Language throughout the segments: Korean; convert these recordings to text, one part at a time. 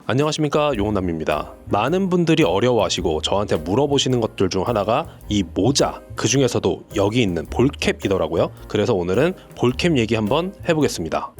안녕하십니까, 용남입니다. 많은 분들이 어려워하시고 저한테 물어보시는 것들 중 하나가 이 모자, 그 중에서도 여기 있는 볼캡이더라고요. 그래서 오늘은 볼캡 얘기 한번 해보겠습니다.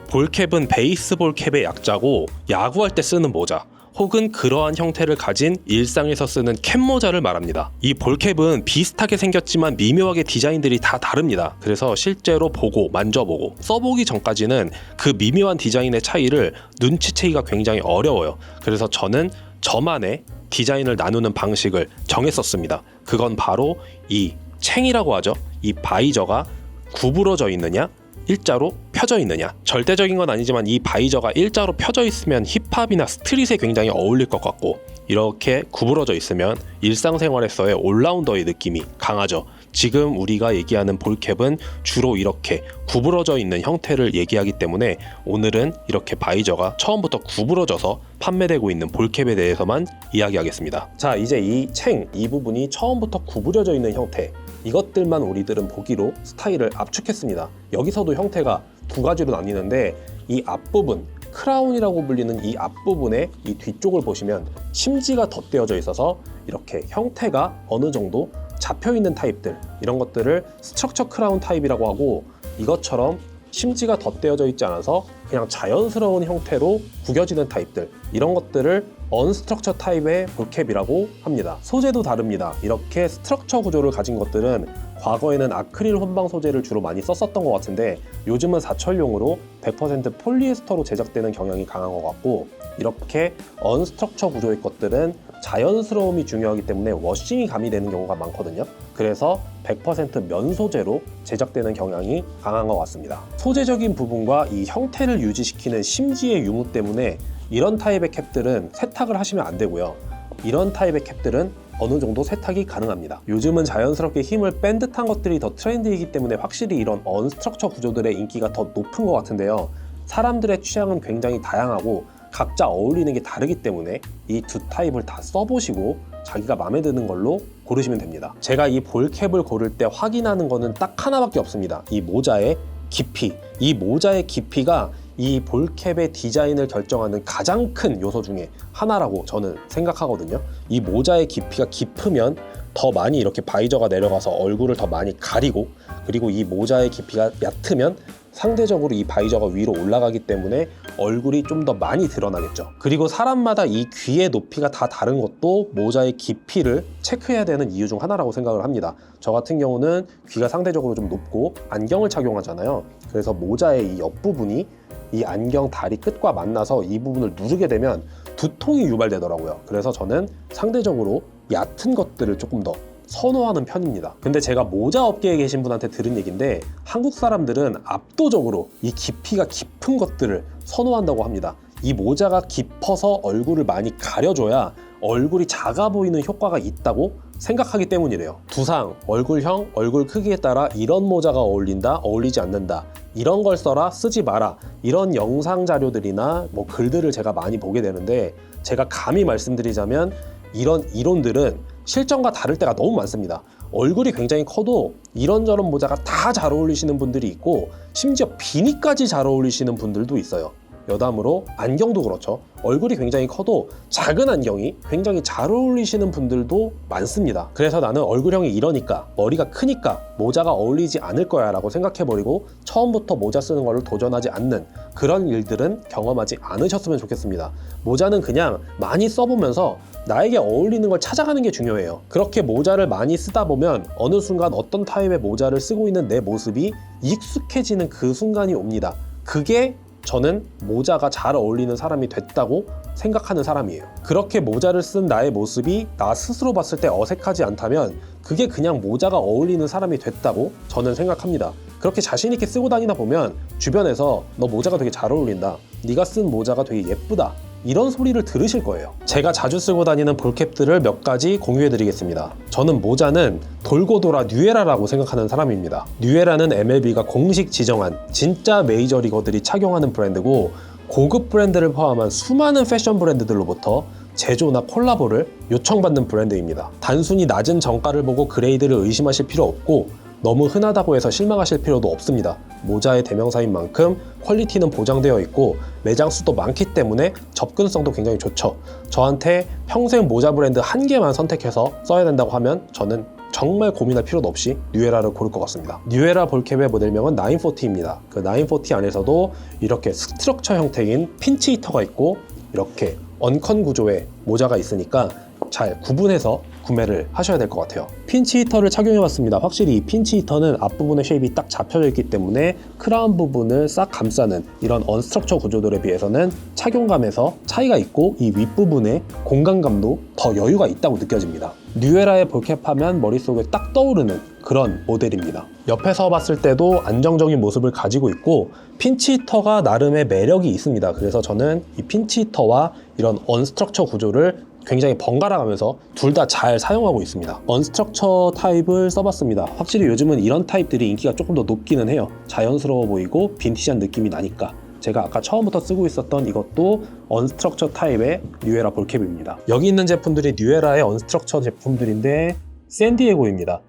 볼캡은 베이스볼 캡의 약자고 야구할 때 쓰는 모자 혹은 그러한 형태를 가진 일상에서 쓰는 캡모자를 말합니다. 이 볼캡은 비슷하게 생겼지만 미묘하게 디자인들이 다 다릅니다. 그래서 실제로 보고 만져보고 써보기 전까지는 그 미묘한 디자인의 차이를 눈치채기가 굉장히 어려워요. 그래서 저는 저만의 디자인을 나누는 방식을 정했었습니다. 그건 바로 이 챙이라고 하죠. 이 바이저가 구부러져 있느냐 일자로 펴져 있느냐. 절대적인 건 아니지만 이 바이저가 일자로 펴져 있으면 힙합이나 스트릿에 굉장히 어울릴 것 같고, 이렇게 구부러져 있으면 일상생활에서의 올라운더의 느낌이 강하죠. 지금 우리가 얘기하는 볼캡은 주로 이렇게 구부러져 있는 형태를 얘기하기 때문에 오늘은 이렇게 바이저가 처음부터 구부러져서 판매되고 있는 볼캡에 대해서만 이야기하겠습니다. 자, 이제 이 챙, 이 부분이 처음부터 구부려져 있는 형태, 이것들만 우리들은 보기로 스타일을 압축했습니다. 여기서도 형태가 두 가지로 나뉘는데, 이 앞부분, 크라운이라고 불리는 이 앞부분의 이 뒤쪽을 보시면 심지가 덧대어져 있어서 이렇게 형태가 어느 정도 잡혀있는 타입들, 이런 것들을 스트럭처 크라운 타입이라고 하고, 이것처럼 심지가 덧대어져 있지 않아서 그냥 자연스러운 형태로 구겨지는 타입들, 이런 것들을 언스트럭처 타입의 볼캡이라고 합니다. 소재도 다릅니다. 이렇게 스트럭처 구조를 가진 것들은 과거에는 아크릴 혼방 소재를 주로 많이 썼었던 것 같은데, 요즘은 사철용으로 100% 폴리에스터로 제작되는 경향이 강한 것 같고, 이렇게 언스트럭처 구조의 것들은 자연스러움이 중요하기 때문에 워싱이 가미되는 경우가 많거든요. 그래서 100% 면 소재로 제작되는 경향이 강한 것 같습니다. 소재적인 부분과 이 형태를 유지시키는 심지의 유무 때문에 이런 타입의 캡들은 세탁을 하시면 안 되고요. 이런 타입의 캡들은 어느 정도 세탁이 가능합니다. 요즘은 자연스럽게 힘을 뺀 듯한 것들이 더 트렌드이기 때문에 확실히 이런 언스트럭처 구조들의 인기가 더 높은 것 같은데요. 사람들의 취향은 굉장히 다양하고 각자 어울리는 게 다르기 때문에 이 두 타입을 다 써보시고 자기가 마음에 드는 걸로 고르시면 됩니다. 제가 이 볼캡을 고를 때 확인하는 거는 딱 하나밖에 없습니다. 이 모자의 깊이. 이 모자의 깊이가 이 볼캡의 디자인을 결정하는 가장 큰 요소 중에 하나라고 저는 생각하거든요. 이 모자의 깊이가 깊으면 더 많이 이렇게 바이저가 내려가서 얼굴을 더 많이 가리고, 그리고 이 모자의 깊이가 얕으면 상대적으로 이 바이저가 위로 올라가기 때문에 얼굴이 좀 더 많이 드러나겠죠. 그리고 사람마다 이 귀의 높이가 다 다른 것도 모자의 깊이를 체크해야 되는 이유 중 하나라고 생각을 합니다. 저 같은 경우는 귀가 상대적으로 좀 높고 안경을 착용하잖아요. 그래서 모자의 이 옆부분이 이 안경 다리 끝과 만나서 이 부분을 누르게 되면 두통이 유발되더라고요. 그래서 저는 상대적으로 얕은 것들을 조금 더 선호하는 편입니다. 근데 제가 모자 업계에 계신 분한테 들은 얘기인데, 한국 사람들은 압도적으로 이 깊이가 깊은 것들을 선호한다고 합니다. 이 모자가 깊어서 얼굴을 많이 가려줘야 얼굴이 작아 보이는 효과가 있다고 생각하기 때문이래요. 두상, 얼굴형, 얼굴 크기에 따라 이런 모자가 어울린다, 어울리지 않는다, 이런 걸 써라, 쓰지 마라, 이런 영상 자료들이나 뭐 글들을 제가 많이 보게 되는데, 제가 감히 말씀드리자면 이런 이론들은 실전과 다를 때가 너무 많습니다. 얼굴이 굉장히 커도 이런저런 모자가 다 잘 어울리시는 분들이 있고, 심지어 비니까지 잘 어울리시는 분들도 있어요. 여담으로 안경도 그렇죠. 얼굴이 굉장히 커도 작은 안경이 굉장히 잘 어울리시는 분들도 많습니다. 그래서 나는 얼굴형이 이러니까, 머리가 크니까 모자가 어울리지 않을 거야 라고 생각해버리고 처음부터 모자 쓰는 거를 도전하지 않는 그런 일들은 경험하지 않으셨으면 좋겠습니다. 모자는 그냥 많이 써보면서 나에게 어울리는 걸 찾아가는 게 중요해요. 그렇게 모자를 많이 쓰다 보면 어느 순간 어떤 타입의 모자를 쓰고 있는 내 모습이 익숙해지는 그 순간이 옵니다. 그게 저는 모자가 잘 어울리는 사람이 됐다고 생각하는 사람이에요. 그렇게 모자를 쓴 나의 모습이 나 스스로 봤을 때 어색하지 않다면 그게 그냥 모자가 어울리는 사람이 됐다고 저는 생각합니다. 그렇게 자신 있게 쓰고 다니다 보면 주변에서 너 모자가 되게 잘 어울린다, 네가 쓴 모자가 되게 예쁘다, 이런 소리를 들으실 거예요. 제가 자주 쓰고 다니는 볼캡들을 몇 가지 공유해 드리겠습니다. 저는 모자는 돌고 돌아 뉴에라라고 생각하는 사람입니다. 뉴에라는 MLB가 공식 지정한 진짜 메이저리거들이 착용하는 브랜드고, 고급 브랜드를 포함한 수많은 패션 브랜드들로부터 제조나 콜라보를 요청받는 브랜드입니다. 단순히 낮은 정가를 보고 그레이드를 의심하실 필요 없고, 너무 흔하다고 해서 실망하실 필요도 없습니다. 모자의 대명사인 만큼 퀄리티는 보장되어 있고 매장 수도 많기 때문에 접근성도 굉장히 좋죠. 저한테 평생 모자 브랜드 한 개만 선택해서 써야 된다고 하면 저는 정말 고민할 필요도 없이 뉴에라를 고를 것 같습니다. 뉴에라 볼캡의 모델명은 940입니다. 그 940 안에서도 이렇게 스트럭처 형태인 핀치 히터가 있고 이렇게 언컨 구조의 모자가 있으니까 잘 구분해서 구매를 하셔야 될 것 같아요. 핀치 히터를 착용해봤습니다. 확실히 이 핀치 히터는 앞부분의 쉐입이 딱 잡혀져 있기 때문에 크라운 부분을 싹 감싸는 이런 언스트럭처 구조들에 비해서는 착용감에서 차이가 있고 이 윗부분의 공간감도 더 여유가 있다고 느껴집니다. 뉴에라의 볼캡 하면 머릿속에 딱 떠오르는 그런 모델입니다. 옆에서 봤을 때도 안정적인 모습을 가지고 있고 핀치 히터가 나름의 매력이 있습니다. 그래서 저는 이 핀치 히터와 이런 언스트럭처 구조를 굉장히 번갈아 가면서 둘 다 잘 사용하고 있습니다. 언스트럭처 타입을 써봤습니다. 확실히 요즘은 이런 타입들이 인기가 조금 더 높기는 해요. 자연스러워 보이고 빈티지한 느낌이 나니까. 제가 아까 처음부터 쓰고 있었던 이것도 언스트럭처 타입의 뉴에라 볼캡입니다. 여기 있는 제품들이 뉴에라의 언스트럭처 제품들인데 샌디에고입니다.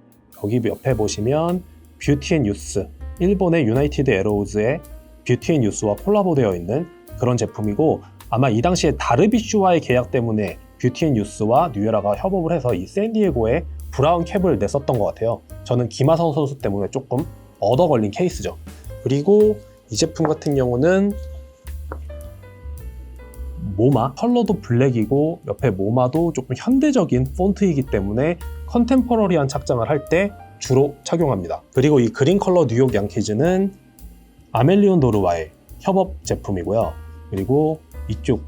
여기 옆에 보시면 뷰티 앤 유스, 일본의 유나이티드 에로우즈의 뷰티 앤 유스와 콜라보되어 있는 그런 제품이고 아마 이 당시에 다르비슈와의 계약 때문에 뷰티 앤 유스와 뉴에라가 협업을 해서 이 샌디에고의 브라운 캡을 냈었던 것 같아요. 저는 김하성 선수 때문에 조금 얻어 걸린 케이스죠. 그리고 이 제품 같은 경우는 모마, 컬러도 블랙이고 옆에 모마도 조금 현대적인 폰트이기 때문에 컨템퍼러리한 착장을 할 때 주로 착용합니다. 그리고 이 그린 컬러 뉴욕 양키즈는 아멜리온 도르와의 협업 제품이고요. 그리고 이쪽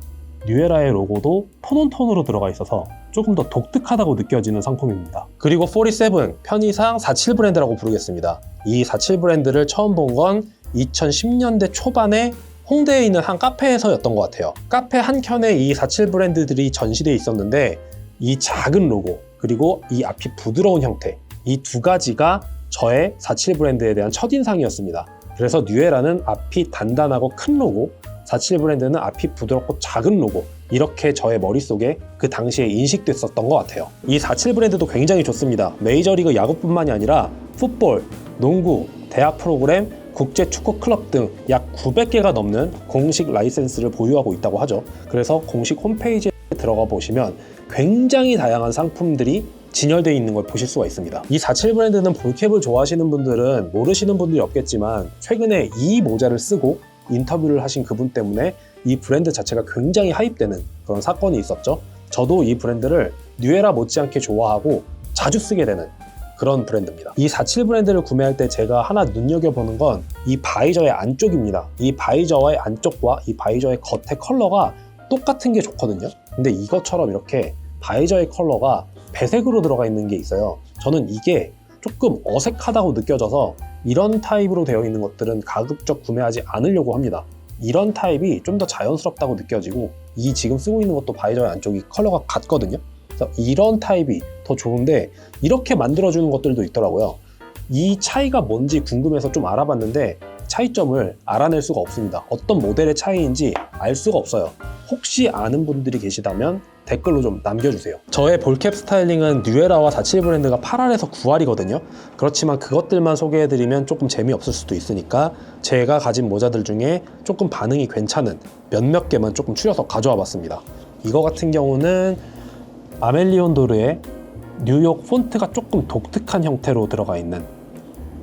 뉴에라의 로고도 톤온톤으로 들어가 있어서 조금 더 독특하다고 느껴지는 상품입니다. 그리고 47, 편의상 47 브랜드라고 부르겠습니다. 이 47 브랜드를 처음 본 건 2010년대 초반에 홍대에 있는 한 카페에서였던 것 같아요. 카페 한켠에 이 47 브랜드들이 전시되어 있었는데 이 작은 로고 그리고 이 앞이 부드러운 형태 이 두 가지가 저의 47 브랜드에 대한 첫인상이었습니다. 그래서 뉴에라는 앞이 단단하고 큰 로고 47 브랜드는 앞이 부드럽고 작은 로고 이렇게 저의 머릿속에 그 당시에 인식됐었던 것 같아요. 이 47 브랜드도 굉장히 좋습니다. 메이저리그 야구뿐만이 아니라 풋볼, 농구, 대학 프로그램, 국제 축구 클럽 등 약 900개가 넘는 공식 라이센스를 보유하고 있다고 하죠. 그래서 공식 홈페이지에 들어가 보시면 굉장히 다양한 상품들이 진열되어 있는 걸 보실 수가 있습니다. 이 47 브랜드는 볼캡을 좋아하시는 분들은 모르시는 분들이 없겠지만 최근에 이 모자를 쓰고 인터뷰를 하신 그분 때문에 이 브랜드 자체가 굉장히 하입되는 그런 사건이 있었죠. 저도 이 브랜드를 뉴에라 못지않게 좋아하고 자주 쓰게 되는 그런 브랜드입니다. 이 47 브랜드를 구매할 때 제가 하나 눈여겨보는 건 이 바이저의 안쪽입니다. 이 바이저의 안쪽과 이 바이저의 겉의 컬러가 똑같은 게 좋거든요. 근데 이것처럼 이렇게 바이저의 컬러가 배색으로 들어가 있는 게 있어요. 저는 이게 조금 어색하다고 느껴져서 이런 타입으로 되어 있는 것들은 가급적 구매하지 않으려고 합니다. 이런 타입이 좀 더 자연스럽다고 느껴지고 이 지금 쓰고 있는 것도 바이저의 안쪽이 컬러가 같거든요. 그래서 이런 타입이 더 좋은데 이렇게 만들어주는 것들도 있더라고요. 이 차이가 뭔지 궁금해서 좀 알아봤는데 차이점을 알아낼 수가 없습니다. 어떤 모델의 차이인지 알 수가 없어요. 혹시 아는 분들이 계시다면 댓글로 좀 남겨주세요. 저의 볼캡 스타일링은 뉴에라와 47 브랜드가 8알에서 9알이거든요. 그렇지만 그것들만 소개해드리면 조금 재미없을 수도 있으니까 제가 가진 모자들 중에 조금 반응이 괜찮은 몇몇 개만 조금 추려서 가져와 봤습니다. 이거 같은 경우는 아멜리온 도르의 뉴욕 폰트가 조금 독특한 형태로 들어가 있는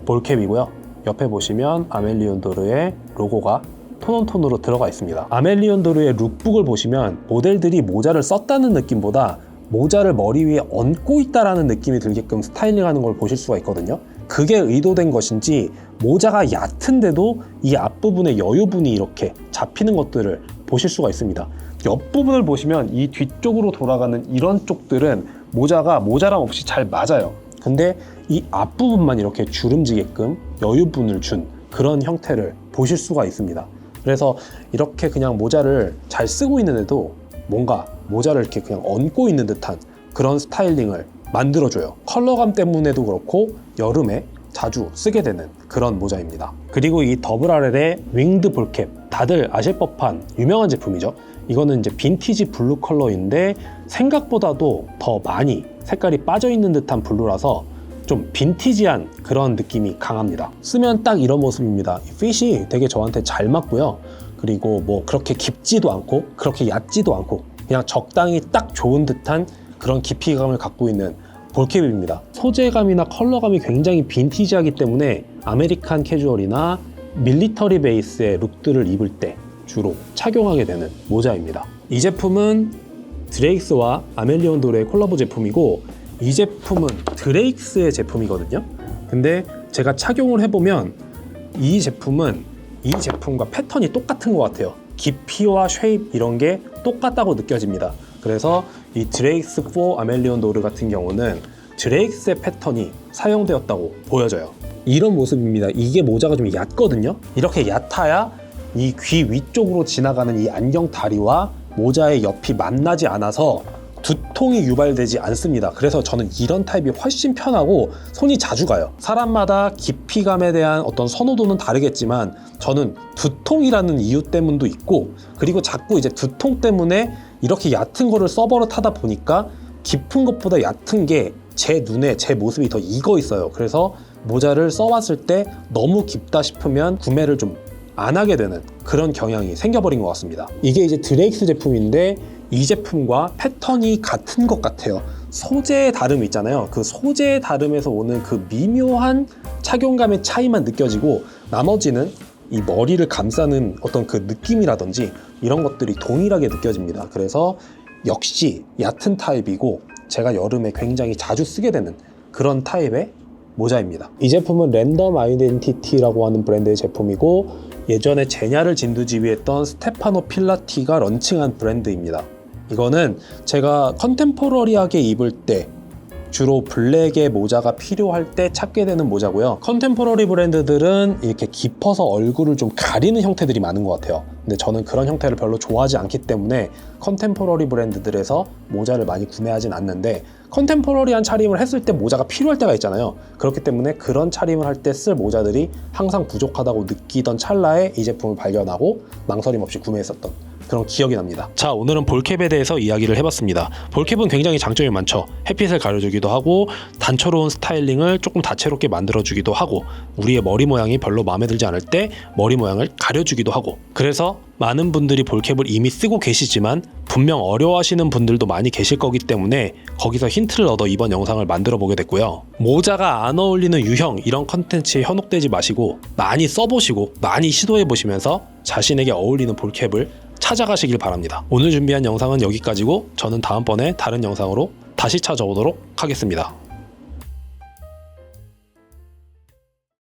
볼캡이고요. 옆에 보시면 아멜리온 도르의 로고가 톤온톤으로 들어가 있습니다. 아멜리온 도르의 룩북을 보시면 모델들이 모자를 썼다는 느낌보다 모자를 머리 위에 얹고 있다라는 느낌이 들게끔 스타일링하는 걸 보실 수가 있거든요. 그게 의도된 것인지 모자가 얕은데도 이 앞부분의 여유분이 이렇게 잡히는 것들을 보실 수가 있습니다. 옆부분을 보시면 이 뒤쪽으로 돌아가는 이런 쪽들은 모자가 모자람 없이 잘 맞아요. 근데 이 앞부분만 이렇게 주름지게끔 여유분을 준 그런 형태를 보실 수가 있습니다. 그래서 이렇게 그냥 모자를 잘 쓰고 있는데도 뭔가 모자를 이렇게 그냥 얹고 있는 듯한 그런 스타일링을 만들어줘요. 컬러감 때문에도 그렇고 여름에 자주 쓰게 되는 그런 모자입니다. 그리고 이 더블 RL의 윙드 볼캡, 다들 아실 법한 유명한 제품이죠. 이거는 이제 빈티지 블루 컬러인데 생각보다도 더 많이 색깔이 빠져있는 듯한 블루라서 좀 빈티지한 그런 느낌이 강합니다. 쓰면 딱 이런 모습입니다. 이 핏이 되게 저한테 잘 맞고요. 그리고 뭐 그렇게 깊지도 않고 그렇게 얕지도 않고 그냥 적당히 딱 좋은 듯한 그런 깊이감을 갖고 있는 볼캡입니다. 소재감이나 컬러감이 굉장히 빈티지하기 때문에 아메리칸 캐주얼이나 밀리터리 베이스의 룩들을 입을 때 주로 착용하게 되는 모자입니다. 이 제품은 드레익스와 아멜리온 도르의 콜라보 제품이고 이 제품은 드레익스의 제품이거든요. 근데 제가 착용을 해보면 이 제품은 이 제품과 패턴이 똑같은 것 같아요. 깊이와 쉐입 이런 게 똑같다고 느껴집니다. 그래서 이 드레익스 4 아멜리온 도르 같은 경우는 드레익스의 패턴이 사용되었다고 보여져요. 이런 모습입니다. 이게 모자가 좀 얕거든요. 이렇게 얕아야 이 귀 위쪽으로 지나가는 이 안경 다리와 모자의 옆이 만나지 않아서 두통이 유발되지 않습니다. 그래서 저는 이런 타입이 훨씬 편하고 손이 자주 가요. 사람마다 깊이감에 대한 어떤 선호도는 다르겠지만 저는 두통이라는 이유 때문도 있고 그리고 자꾸 이제 두통 때문에 이렇게 얕은 거를 써버릇하다 보니까 깊은 것보다 얕은 게 제 눈에 제 모습이 더 익어 있어요. 그래서 모자를 써왔을 때 너무 깊다 싶으면 구매를 좀 안 하게 되는 그런 경향이 생겨버린 것 같습니다. 이게 이제 드레익스 제품인데 이 제품과 패턴이 같은 것 같아요. 소재의 다름이 있잖아요. 그 소재의 다름에서 오는 그 미묘한 착용감의 차이만 느껴지고 나머지는 이 머리를 감싸는 어떤 그 느낌이라든지 이런 것들이 동일하게 느껴집니다. 그래서 역시 얕은 타입이고 제가 여름에 굉장히 자주 쓰게 되는 그런 타입의 모자입니다. 이 제품은 랜덤 아이덴티티라고 하는 브랜드의 제품이고 예전에 제냐를 진두지휘했던 스테파노 필라티가 런칭한 브랜드입니다. 이거는 제가 컨템포러리하게 입을 때 주로 블랙의 모자가 필요할 때 찾게 되는 모자고요. 컨템포러리 브랜드들은 이렇게 깊어서 얼굴을 좀 가리는 형태들이 많은 것 같아요. 근데 저는 그런 형태를 별로 좋아하지 않기 때문에 컨템포러리 브랜드들에서 모자를 많이 구매하진 않는데 컨템포러리한 차림을 했을 때 모자가 필요할 때가 있잖아요. 그렇기 때문에 그런 차림을 할 때 쓸 모자들이 항상 부족하다고 느끼던 찰나에 이 제품을 발견하고 망설임 없이 구매했었던 그런 기억이 납니다. 자, 오늘은 볼캡에 대해서 이야기를 해봤습니다. 볼캡은 굉장히 장점이 많죠. 햇빛을 가려주기도 하고 단초로운 스타일링을 조금 다채롭게 만들어주기도 하고 우리의 머리 모양이 별로 마음에 들지 않을 때 머리 모양을 가려주기도 하고 그래서 많은 분들이 볼캡을 이미 쓰고 계시지만 분명 어려워하시는 분들도 많이 계실 거기 때문에 거기서 힌트를 얻어 이번 영상을 만들어 보게 됐고요. 모자가 안 어울리는 유형 이런 컨텐츠에 현혹되지 마시고 많이 써보시고 많이 시도해보시면서 자신에게 어울리는 볼캡을 찾아가시길 바랍니다. 오늘 준비한 영상은 여기까지고 저는 다음번에 다른 영상으로 다시 찾아오도록 하겠습니다.